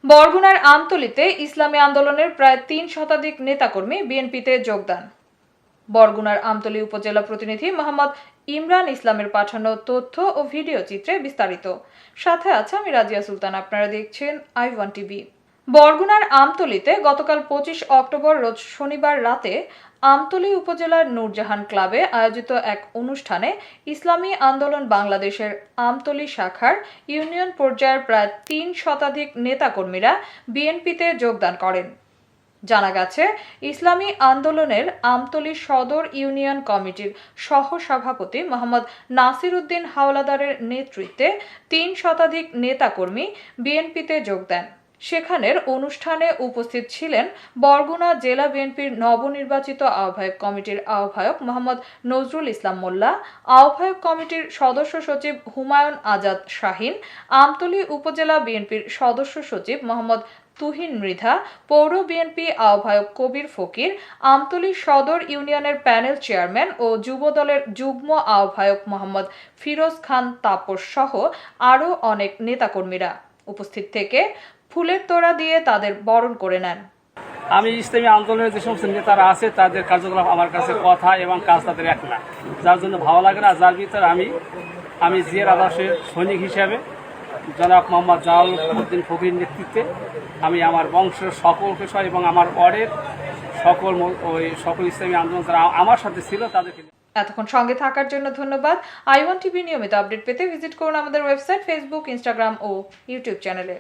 বরগুনার আমতলীতে ইসলামী আন্দোলনের প্রায় ৩ শতাধিক নেতাকর্মী বিএনপিতে যোগদান। বরগুনার আমতলী উপজেলা প্রতিনিধি মোহাম্মদ ইমরান ইসলামের পাঠানো তথ্য ও ভিডিও চিত্রে বিস্তারিত। সাথে আছে আমি রাজিয়া সুলতান। আপনারা দেখছেন i1 টিভি। বরগুনার আমতলীতে গতকাল 25 অক্টোবর রোজ শনিবার রাতে আমতলী উপজেলার নূরজাহান ক্লাবে আয়োজিত এক অনুষ্ঠানে ইসলামী আন্দোলন বাংলাদেশের আমতলী শাখার ইউনিয়ন পর্যায়ের প্রায় ৩ শতাধিক নেতাকর্মীরা বিএনপিতে যোগদান করেন। জানা গেছে, ইসলামী আন্দোলনের আমতলী সদর ইউনিয়ন কমিটির সহ-সভাপতি মোহাম্মদ নাসির উদ্দিন হাওলাদারের নেতৃত্বে ৩ শতাধিক নেতাকর্মী বিএনপিতে যোগ দেন। সেখানের অনুষ্ঠানে উপস্থিত ছিলেন বরগুনা জেলা বিএনপির নবনির্বাচিত আহ্বায়ক কমিটির আহ্বায়ক মোহাম্মদ নজরুল ইসলাম মোল্লা, আহ্বায়ক কমিটির সদস্য সচিব হুমায়ুন আজাদ শাহিন, আমতলী উপজেলা বিএনপির সদস্য সচিব মোহাম্মদ তুহিন মৃধা, পৌর বিএনপি আহ্বায়ক কবির ফকির, আমতলী সদর ইউনিয়নের প্যানেল চেয়ারম্যান ও যুবদলের যুগ্ম আহ্বায়ক মোহাম্মদ ফিরোজ খান তাপস সহ আরও অনেক নেতাকর্মীরা উপস্থিত থেকে ফুলের তোড়া দিয়ে তাদের বরণ করে নেন। আমি ইসলামী আন্দোলনের যে সমস্ত নেতারা আছে তাদের কার্যকলাপ আমার কাছে কথা এবং কাজ তাদের এক না, যার জন্য ভালো লাগে না। যার ভিতরে আমি জিয়ার আদর্শের সৈনিক হিসাবে জনাব মোহাম্মদ জালাল উদ্দিন ফকির নেতৃত্বে আমি আমার বংশের সকল বিষয় এবং আমার ওয়ার্ডের সকল ইসলামী আন্দোলন যারা আমার সাথে ছিল তাদেরকে। এতক্ষণ সঙ্গে থাকার জন্য ধন্যবাদ। i1 টিভি নিয়মিত আপডেট পেতে ভিজিট করুন আমাদের ওয়েবসাইট, ফেসবুক, ইনস্টাগ্রাম ও ইউটিউব চ্যানেলে।